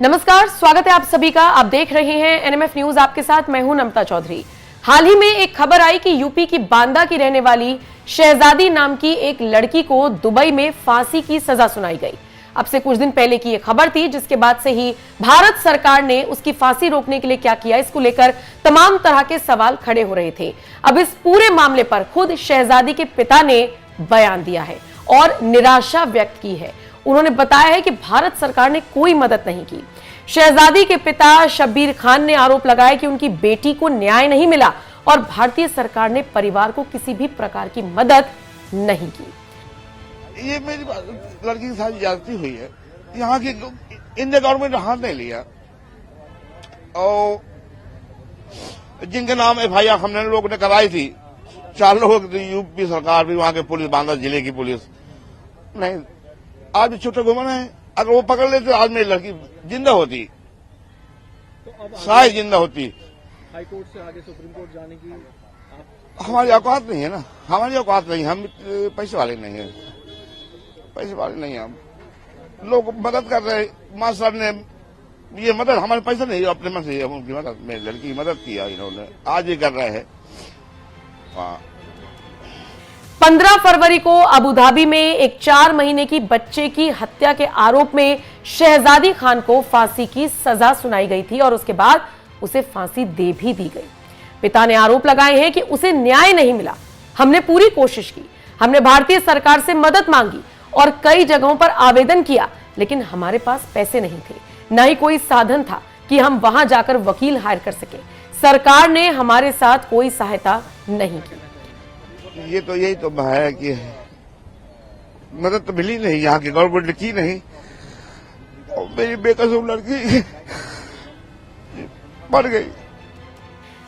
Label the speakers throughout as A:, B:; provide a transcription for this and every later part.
A: नमस्कार, स्वागत है आप सभी का। आप देख रहे हैं एनएमएफ न्यूज, आपके साथ मैं हूं नमता चौधरी। हाल ही में एक खबर आई कि यूपी की बांदा की रहने वाली शहजादी नाम की एक लड़की को दुबई में फांसी की सजा सुनाई गई। अब से कुछ दिन पहले की यह खबर थी, जिसके बाद से ही भारत सरकार ने उसकी फांसी रोकने के लिए क्या किया, इसको लेकर तमाम तरह के सवाल खड़े हो रहे थे। अब इस पूरे मामले पर खुद शहजादी के पिता ने बयान दिया है और निराशा व्यक्त की है। उन्होंने बताया है कि भारत सरकार ने कोई मदद नहीं की। शहजादी के पिता शब्बीर खान ने आरोप लगाया कि उनकी बेटी को न्याय नहीं मिला और भारतीय सरकार ने परिवार को किसी भी प्रकार की मदद नहीं की।
B: ये मेरी लड़की के साथ ज्यादती हुई है। यहाँ की इंडिया गवर्नमेंट ने हाथ नहीं लिया और जिनके नाम एफआईआर हमने लोग ने कराई थी, 4 लोग, यूपी सरकार भी, वहाँ के पुलिस, बांदा जिले की पुलिस नहीं, आज भी छुट्टे घूम रहे हैं। अगर वो पकड़ लेते आज मेरी लड़की जिंदा होती, शायद जिंदा होती।
C: हाई कोर्ट से आगे सुप्रीम कोर्ट जाने की
B: हमारी औकात नहीं है ना, हमारी औकात नहीं, हम पैसे वाले नहीं है, पैसे वाले नहीं है। हम लोग मदद कर रहे हैं, मां साहब ने ये मदद, हमारे पैसे नहीं, अपने मन से उनकी मदद, मेरी लड़की की मदद किया इन्होंने, आज भी कर रहे हैं।
A: 15 फरवरी को अबू धाबी में एक 4 महीने की बच्चे की हत्या के आरोप में शहजादी खान को फांसी की सजा सुनाई गई थी और उसके बाद उसे फांसी दे भी दी गई। पिता ने आरोप लगाए हैं कि उसे न्याय नहीं मिला। हमने पूरी कोशिश की, हमने भारतीय सरकार से मदद मांगी और कई जगहों पर आवेदन किया, लेकिन हमारे पास पैसे नहीं थे, न ही कोई साधन था कि हम वहां जाकर वकील हायर कर सके। सरकार ने हमारे साथ कोई सहायता नहीं की।
B: ये तो यही तो है कि मदद तो मिली नहीं, यहाँ की गवर्नमेंट ने की नहीं और मेरी बेकसूर लड़की मर गई।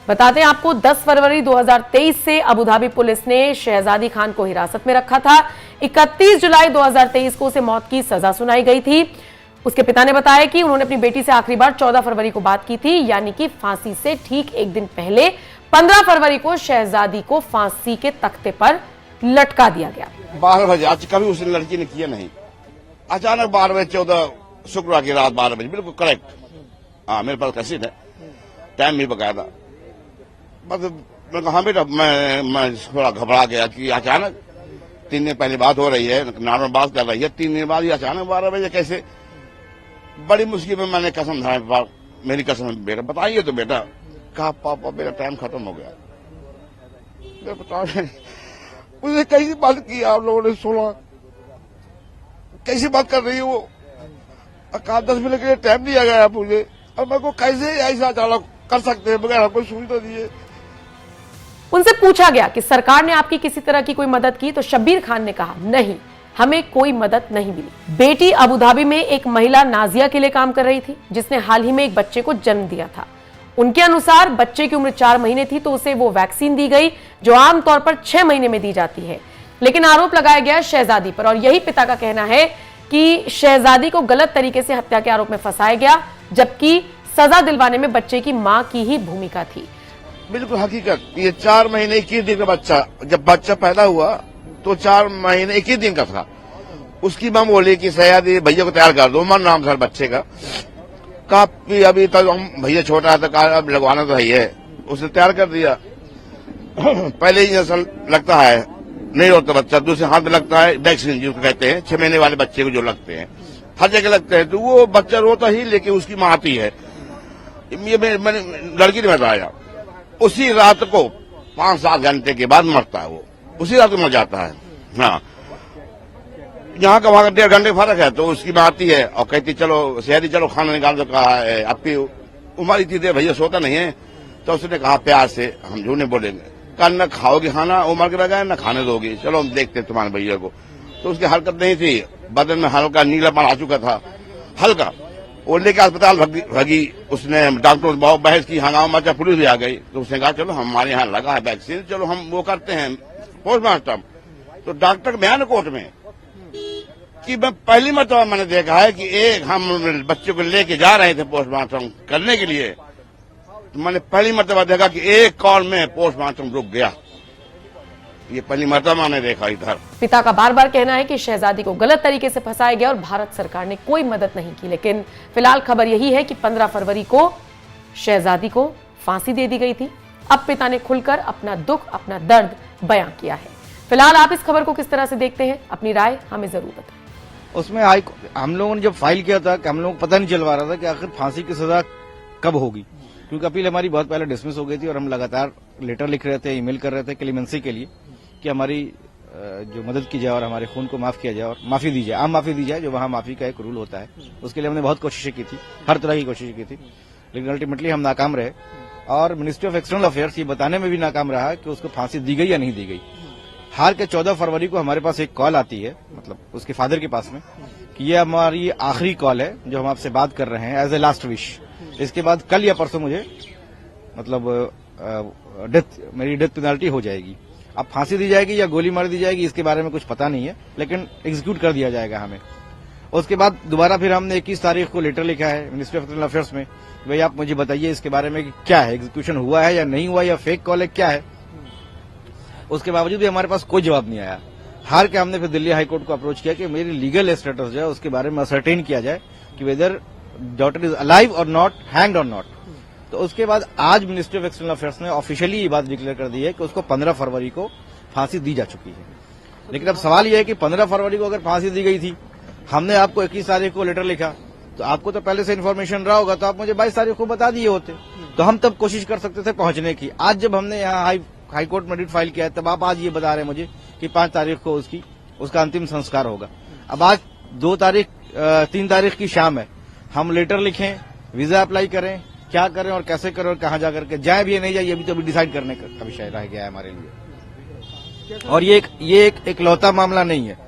A: बताते हैं आपको, 10 फरवरी 2023 से अबू धाबी पुलिस ने शहजादी खान को हिरासत में रखा था। 31 जुलाई 2023 को उसे मौत की सजा सुनाई गई थी। उसके पिता ने बताया कि उन्होंने अपनी बेटी से आखिरी बार 14 फरवरी को बात की थी, यानी कि फांसी से ठीक एक दिन पहले 15 फरवरी को शहजादी को फांसी के तख्ते पर लटका दिया गया।
B: 12 बजे, आज कभी उस लड़की ने किया नहीं, अचानक 12 बजे 14 शुक्रवार की रात 12 बजे, बिल्कुल करेक्ट। हाँ, मेरे पास कैसेट है, टाइम भी बकायदा। मतलब मैं कहा बेटा, मैं थोड़ा घबरा गया कि अचानक 3 दिन पहले बात हो रही है, नॉर्मल बात कर रही है, 3 दिन बाद ही अचानक 12 बजे कैसे। बड़ी मुश्किल में मैंने कसम खाई, मेरी कसम बेटा बताइए तो बेटा। कहा पापा मेरा टाइम खत्म हो गया। मैं बता मुझे कैसी बात की आप लोगों ने, 16 कैसी बात कर रही है वो। 10 मिनट के लिए टाइम दिया गया मुझे और मेरे को कैसे ऐसा चालक कर सकते हैं बगैर कोई सुविधा दिए।
A: उनसे पूछा गया कि सरकार ने आपकी किसी तरह की कोई मदद की, तो शब्बीर खान ने कहा नहीं, हमें कोई मदद नहीं मिली। बेटी अबू धाबी में एक महिला नाजिया के लिए काम कर रही थी, जिसने हाल ही में एक बच्चे को जन्म दिया था। उनके अनुसार बच्चे की उम्र 4 महीने थी, तो उसे वो वैक्सीन दी गई जो आमतौर पर 6 महीने में दी जाती है। लेकिन आरोप लगाया गया शहजादी पर और यही पिता का कहना है कि शहजादी को गलत तरीके से हत्या के आरोप में फंसाया गया, जबकि सजा दिलवाने में बच्चे की मां की ही भूमिका थी।
B: बिल्कुल हकीकत, ये 4 महीने 21 दिन का बच्चा, जब बच्चा पैदा हुआ तो 4 महीने 21 दिन का था। उसकी मां बोली कि सयादी भैया को तैयार कर दो, उमर नाम था बच्चे का। काफी अभी तक हम भैया छोटा है तो अब लगवाना तो है, उसने तैयार कर दिया। पहले ही ऐसा लगता है नहीं होता बच्चा, दूसरे हाथ में लगता है वैक्सीन जिसको कहते हैं, 6 महीने वाले बच्चे को जो लगते हैं, हर जगह लगते हैं, तो वो बच्चा रोता ही, लेकिन उसकी मां आती है। ये मैंने लड़की ने बताया, उसी रात को 5-7 घंटे के बाद मरता है वो, उसी रात को मर जाता है। हाँ, यहाँ का वहां का 1.5 घंटे फर्क है, तो उसकी मां आती है और कहती चलो शहरी चलो खाना निकाल दो। कहा है आपकी उम्र इतनी देर भैया सोता नहीं है, तो उसने कहा प्यार से, हम झूठ नहीं बोलेंगे, कहा न खाओगे खाना, उम्र के लगा न खाने दोगी, चलो हम देखते तुम्हारे भैया को। तो उसकी हरकत नहीं थी, बदन में हल्का नीलापन आ चुका था, हल्का। वो लेके अस्पताल भगी, उसने डॉक्टर बहुत बहस की, हंगामा मचा, पुलिस भी आ गई। तो उसने कहा चलो हमारे यहाँ लगा है वैक्सीन, चलो हम वो करते हैं पोस्टमार्टम। तो डॉक्टर बयान कोर्ट में कि मैं पहली मरतबा मैंने देखा है कि एक हम बच्चे को लेके जा रहे थे पोस्टमार्टम करने के लिए, तो मैंने पहली मरतबा देखा कि एक कॉल में पोस्टमार्टम रुक गया। ये पहली मरतबा मैंने देखा इधर।
A: पिता का बार बार कहना है कि शहजादी को गलत तरीके से फंसाया गया और भारत सरकार ने कोई मदद नहीं की, लेकिन फिलहाल खबर यही है कि 15 फरवरी को शहजादी को फांसी दे दी गई थी। अब पिता ने खुलकर अपना दुख, अपना दर्द बयां किया है। फिलहाल आप इस खबर को किस तरह से देखते हैं, अपनी राय हमें जरूर बताएं।
D: उसमें हम लोगों ने जब फाइल किया था कि हम लोगों को पता नहीं चल पा रहा था कि आखिर फांसी की सजा कब होगी, क्योंकि अपील हमारी बहुत पहले डिसमिस हो गई थी और हम लगातार लेटर लिख रहे थे, ईमेल कर रहे थे क्लेमेंसी के लिए कि हमारी जो मदद की जाए और हमारे खून को माफ किया जाए और माफी दी जाए, आम माफी दी जाए, जो वहां माफी का एक रूल होता है। उसके लिए हमने बहुत कोशिशें की थी, हर तरह की कोशिशें की थी, लेकिन अल्टीमेटली हम नाकाम रहे और मिनिस्ट्री ऑफ एक्सटर्नल अफेयर्स ये बताने में भी नाकाम रहा कि उसको फांसी दी गई या नहीं दी गई। हाल के 14 फरवरी को हमारे पास एक कॉल आती है, मतलब उसके फादर के पास में, कि ये हमारी आखिरी कॉल है जो हम आपसे बात कर रहे हैं एज ए लास्ट विश। इसके बाद कल या परसों मुझे मतलब मेरी डेथ पेनल्टी हो जाएगी। अब फांसी दी जाएगी या गोली मार दी जाएगी इसके बारे में कुछ पता नहीं है, लेकिन एग्जीक्यूट कर दिया जाएगा हमें। उसके बाद दोबारा फिर हमने 21 तारीख को लेटर लिखा है मिनिस्ट्री ऑफ एक्सटर्नल अफेयर्स में, भाई आप मुझे बताइए इसके बारे में कि क्या है, एग्जीक्यूशन हुआ है या नहीं हुआ या फेक कॉल है, क्या है। उसके बावजूद भी हमारे पास कोई जवाब नहीं आया। हार के हमने फिर दिल्ली हाईकोर्ट को अप्रोच किया कि मेरी लीगल स्टेटस जो है उसके बारे में असरटेन किया जाए कि वेदर डॉटर इज अलाइव और नॉट, हैंग्ड और नॉट। तो उसके बाद आज मिनिस्ट्री ऑफ एक्सटर्नल अफेयर्स ने ऑफिशियली ये बात डिक्लेयर कर दी है कि उसको 15 फरवरी को फांसी दी जा चुकी है। लेकिन अब सवाल यह है कि 15 फरवरी को अगर फांसी दी गई थी, हमने आपको 21 तारीख को लेटर लिखा, तो आपको तो पहले से इन्फॉर्मेशन रहा होगा, तो आप मुझे 22 तारीख को बता दिए होते, तो हम तब कोशिश कर सकते थे पहुंचने की। आज जब हमने यहाँ हाईकोर्ट में रिट फाइल किया है, तब आप आज ये बता रहे हैं मुझे कि 5 तारीख को उसका अंतिम संस्कार होगा। अब आज 3 तारीख की शाम है, हम लेटर लिखें, वीजा अप्लाई करें, क्या करें और कैसे करें और कहां जाकर के जाए भी या नहीं जाए, ये भी तो अभी डिसाइड करने का विषय रह गया है हमारे लिए। और ये एक इकलौता मामला नहीं है।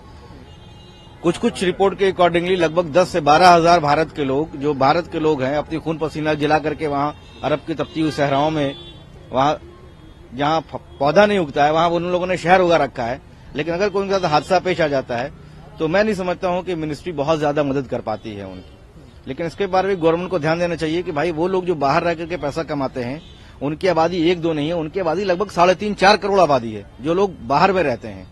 D: कुछ रिपोर्ट के अकॉर्डिंगली लगभग 10 से 12 हजार भारत के लोग हैं, अपनी खून पसीना जला करके वहां अरब की तपती हुई सहराओं में, वहां जहां पौधा नहीं उगता है वहां उन लोगों ने शहर उगा रखा है। लेकिन अगर कोई उनके साथ हादसा पेश आ जाता है तो मैं नहीं समझता हूं कि मिनिस्ट्री बहुत ज्यादा मदद कर पाती है उनकी। लेकिन इसके बारे में गवर्नमेंट को ध्यान देना चाहिए कि भाई वो लोग जो बाहर रह करके पैसा कमाते हैं, उनकी आबादी 1-2 नहीं है, उनकी आबादी लगभग 3.5-4 करोड़ आबादी है। जो लोग बाहर में रहते हैं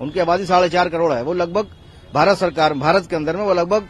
D: उनकी आबादी 4.5 करोड़ है। वो लगभग भारत के अंदर में वो लगभग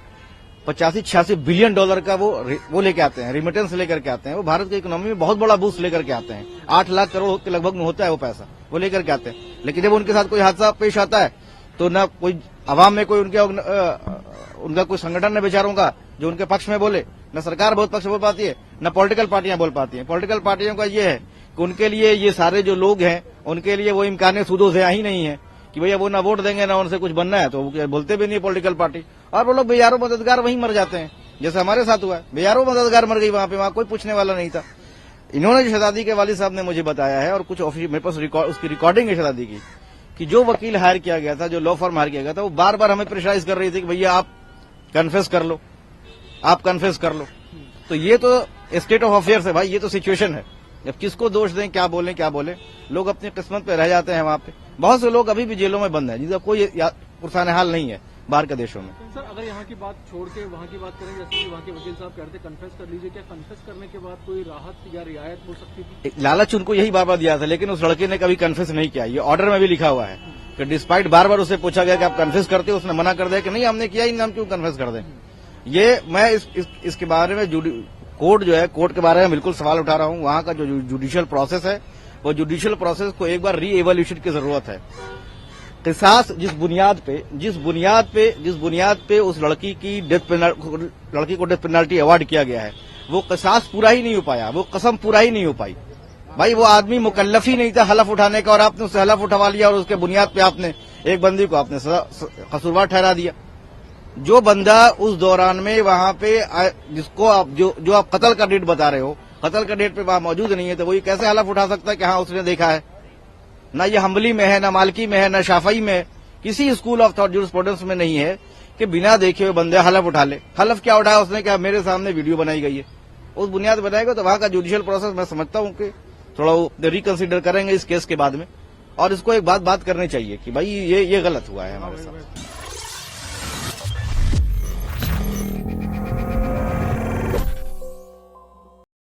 D: 85-86 बिलियन डॉलर का वो लेके आते हैं, रिमिटेंस लेकर के आते हैं। वो भारत की इकोनॉमी में बहुत बड़ा बूस्ट लेकर के आते हैं। 8 लाख करोड़ के लगभग में होता है वो पैसा, वो लेकर के आते हैं। लेकिन जब उनके साथ कोई हादसा पेश आता है तो न कोई अवाम में कोई उनका कोई संगठन है बेचारों का जो उनके पक्ष में बोले, न सरकार बहुत पक्ष बोल पाती है, न पॉलिटिकल पार्टियां बोल पाती हैं। पॉलिटिकल पार्टियों का ये है कि उनके लिए ये सारे जो लोग हैं उनके लिए वो इम्कान सूदो से ही नहीं है कि भैया वो ना वोट देंगे ना उनसे कुछ बनना है, तो वो बोलते भी नहीं पॉलिटिकल पार्टी। और वो लोग बेयारों मददगार वहीं मर जाते हैं, जैसे हमारे साथ हुआ है। बेयारों मददगार मर गई वहां कोई पूछने वाला नहीं था। इन्होंने जो शहजादी के वालिद साहब ने मुझे बताया है और कुछ ऑफिस मेरे पास उसकी रिकॉर्डिंग है शहजादी की, कि जो वकील हायर किया गया था, जो लॉ फर्म हायर किया गया था, वो बार बार हमें प्रेशराइज कर रही थी कि भैया आप कन्फेस कर लो, आप कन्फेस कर लो। तो ये तो स्टेट ऑफ अफेयर्स है भाई, ये तो सिचुएशन है। जब किसको दोष दें, क्या बोले, लोग अपनी किस्मत पे रह जाते हैं वहां पे। बहुत से लोग अभी भी जेलों में बंद हैं जिनका कोई पुरसाने हाल नहीं है बाहर के देशों में।
C: सर अगर यहाँ की बात छोड़ के वहाँ की बात करें, जैसे कि वहाँ के वकील साहब कहते कन्फेस कर लीजिए, क्या कन्फेस करने के बाद कोई राहत या रियायत हो सकती थी?
D: लालच उनको यही बार बार दिया था, लेकिन उस लड़के ने कभी कन्फेस नहीं किया। ये ऑर्डर में भी लिखा हुआ है कि डिस्पाइट बार बार उससे पूछा गया कि आप कन्फेस करते हो, उसने मना कर दिया कि नहीं हमने किया ही, हम क्यों कन्फेस कर दें। ये मैं इसके बारे में कोर्ट के बारे में बिल्कुल सवाल उठा रहा हूं। वहां का जो जुडिशियल प्रोसेस है, वो जुडिशियल प्रोसेस को एक बार री एवोल्यूशन की जरूरत है। किसास जिस बुनियाद पे उस लड़की को डेथ पेनल्टी अवार्ड किया गया है, वो किसास पूरा ही नहीं हो पाया, वो कसम पूरा ही नहीं हो पाई। भाई वो आदमी मुकल्लफ ही नहीं था हलफ उठाने का, और आपने उससे हलफ उठवा लिया और उसके बुनियाद पे आपने एक बंदी को आपने कसूरवार ठहरा दिया। जो बंदा उस दौरान में वहां पे जिसको आप जो आप कत्ल का डेट बता रहे हो, कत्ल का डेट पे वहां मौजूद नहीं है, तो वो ये कैसे हलफ उठा सकता है कि हाँ उसने देखा है? ना ये हम्बली में है, ना मालकी में है, ना शाफई में है, किसी स्कूल ऑफ थॉट जूरिस्प्रूडेंस में नहीं है कि बिना देखे हुए बंदे हलफ उठा ले। हलफ क्या उठाया उसने? क्या मेरे सामने वीडियो बनाई गई है, उस बुनियाद पर बनाएगा। तो वहां का जुडिशियल प्रोसेस मैं समझता हूं कि थोड़ा वो रिकंसिडर करेंगे इस केस के बाद में, और इसको एक बात करनी चाहिए कि भाई ये गलत हुआ है हमारे साथ।